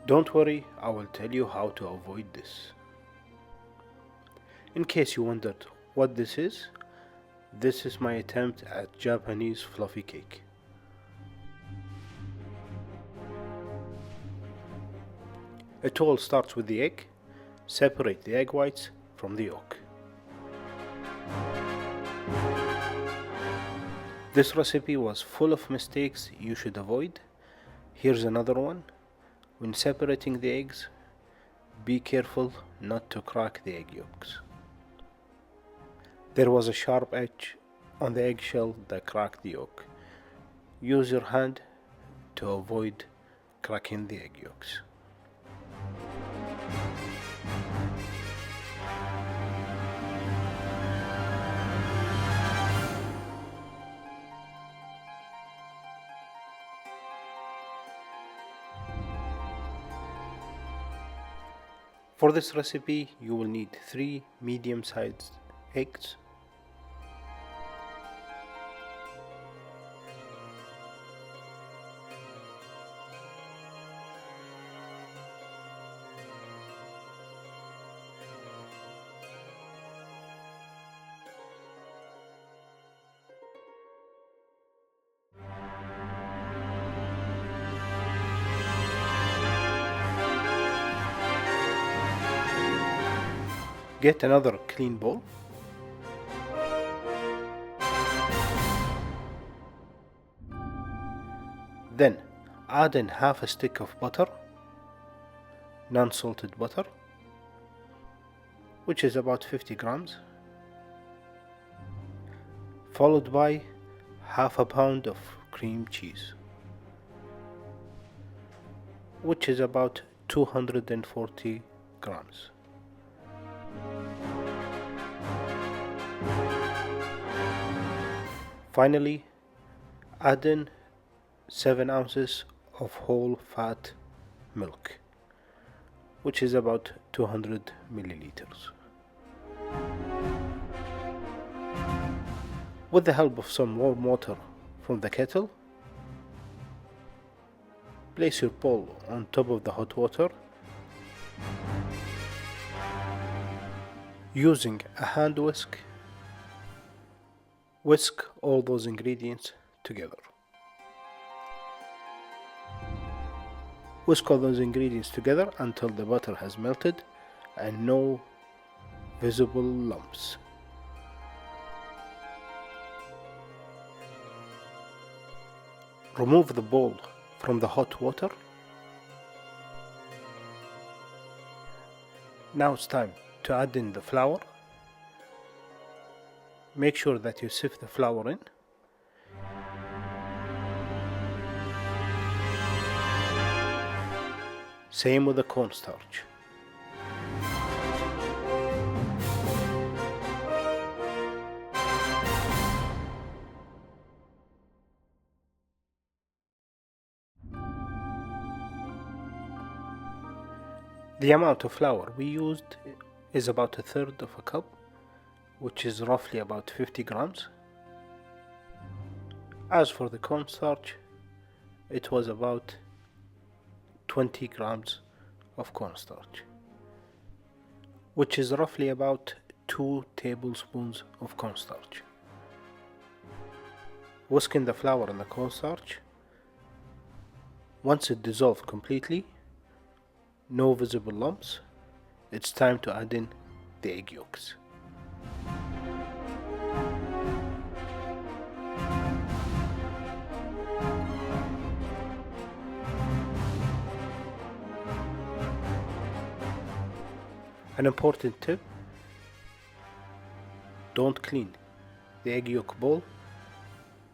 Don't worry, I will tell you how to avoid this. In case you wondered what this is my attempt at Japanese fluffy cake. It all starts with the egg. Separate the egg whites from the yolk. This recipe was full of mistakes you should avoid. Here's another one. When separating the eggs, be careful not to crack the egg yolks. There was a sharp edge on the eggshell that cracked the yolk. Use your hand to avoid cracking the egg yolks. For this recipe, you will need 3 medium-sized eggs, get another clean bowl. Then add in half a stick of butter, non-salted butter, which is about 50 grams, followed by half a pound of cream cheese, which is about 240 grams. Finally, add in 7 ounces of whole fat milk, which is about 200 milliliters. With the help of some warm water from the kettle, place your bowl on top of the hot water. Using a hand whisk, whisk all those ingredients together. Whisk all those ingredients together until the butter has melted and no visible lumps. Remove the bowl from the hot water. Now it's time to add in the flour. Make sure that you sift the flour in. Same with the cornstarch. The amount of flour we used is about a third of a cup, which is roughly about 50 grams. As for the cornstarch, it was about 20 grams of cornstarch, which is roughly about 2 tablespoons of cornstarch. Whisk in the flour and the cornstarch. Once it dissolved completely, no visible lumps, it's time to add in the egg yolks. An important tip: don't clean the egg yolk bowl.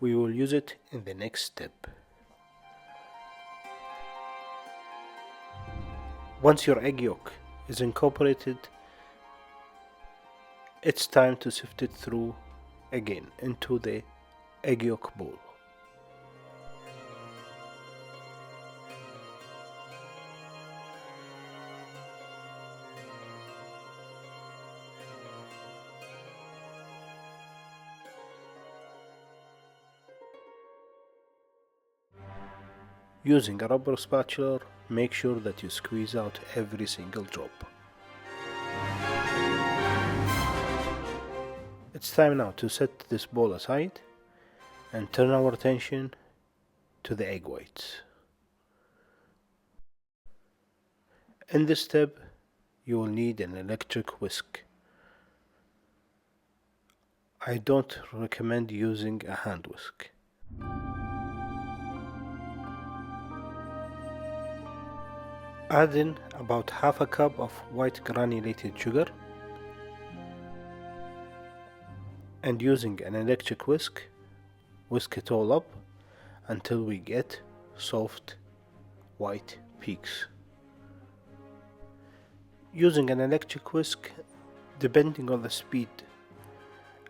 We will use it in the next step. Once your egg yolk is incorporated, it's time to sift it through again into the egg yolk bowl. Using a rubber spatula, make sure that you squeeze out every single drop. It's time now to set this bowl aside and turn our attention to the egg whites. In this step, you will need an electric whisk. I don't recommend using a hand whisk. Add in about half a cup of white granulated sugar and using an electric whisk it all up until we get soft white peaks. Using an electric whisk, depending on the speed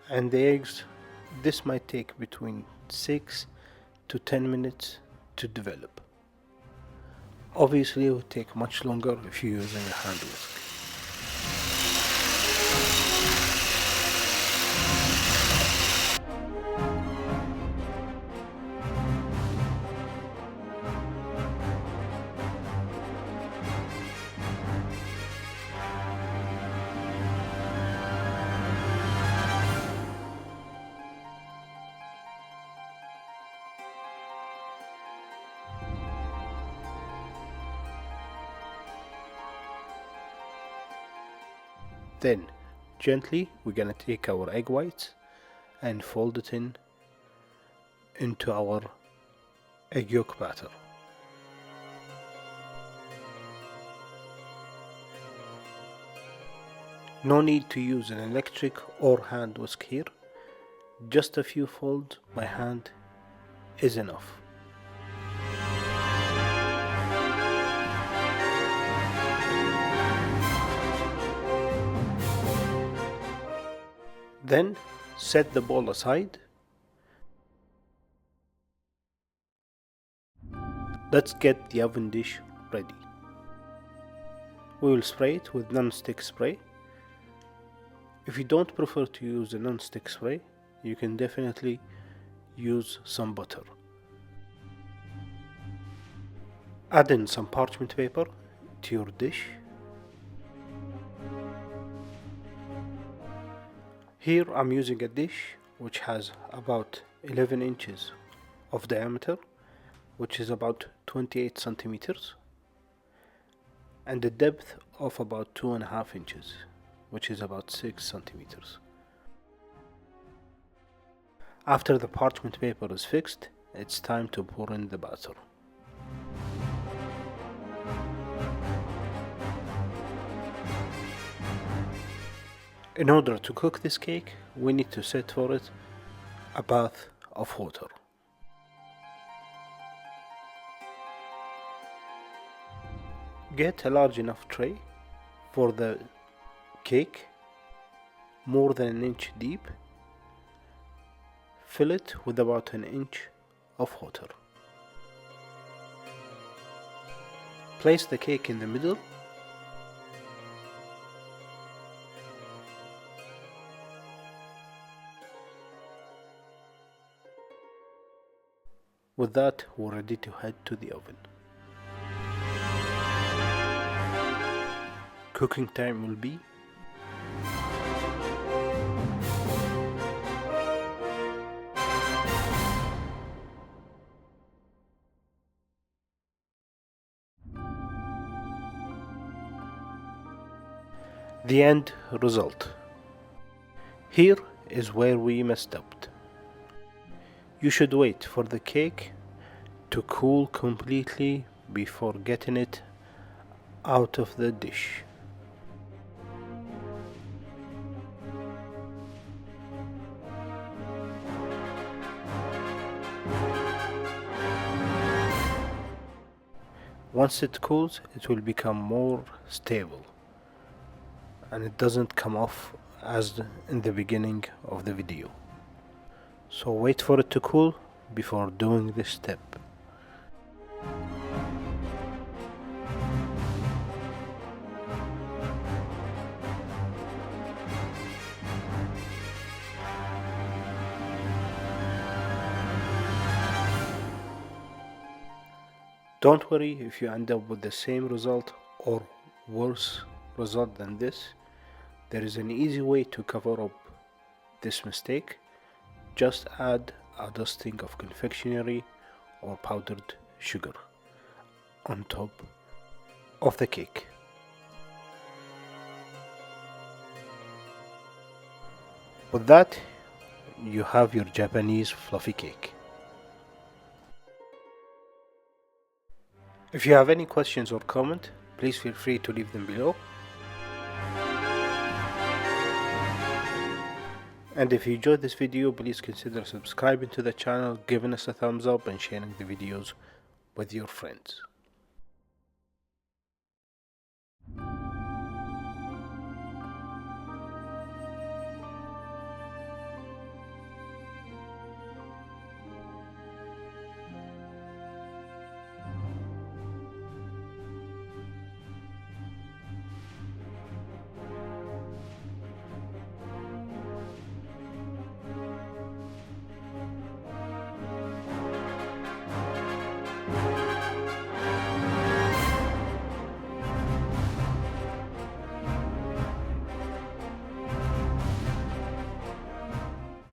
and the eggs, this might take between 6 to 10 minutes to develop. Obviously it would take much longer if you're using a hand whisk. Then, gently, we're gonna take our egg whites and fold it into our egg yolk batter. No need to use an electric or hand whisk here. Just a few folds by hand is enough. Then set the bowl aside. Let's get the oven dish ready. We will spray it with non-stick spray. If you don't prefer to use a non-stick spray, you can definitely use some butter. Add in some parchment paper to your dish. Here I'm using a dish which has about 11 inches of diameter, which is about 28 centimeters, and a depth of about 2.5 inches, which is about 6 centimeters. After the parchment paper is fixed, it's time to pour in the batter. In order to cook this cake, we need to set for it a bath of water. Get a large enough tray for the cake, more than an inch deep. Fill it with about an inch of water. Place the cake in the middle. With that, we're ready to head to the oven. Cooking time will be the end result. Here is where we messed up. You should wait for the cake to cool completely before getting it out of the dish. Once it cools, it will become more stable and it doesn't come off as in the beginning of the video. So wait for it to cool before doing this step. Don't worry if you end up with the same result or worse result than this. There is an easy way to cover up this mistake. Just add a dusting of confectionery or powdered sugar on top of the cake. With that, you have your Japanese fluffy cake. If you have any questions or comment, please feel free to leave them below. And if you enjoyed this video, please consider subscribing to the channel, giving us a thumbs up and sharing the videos with your friends.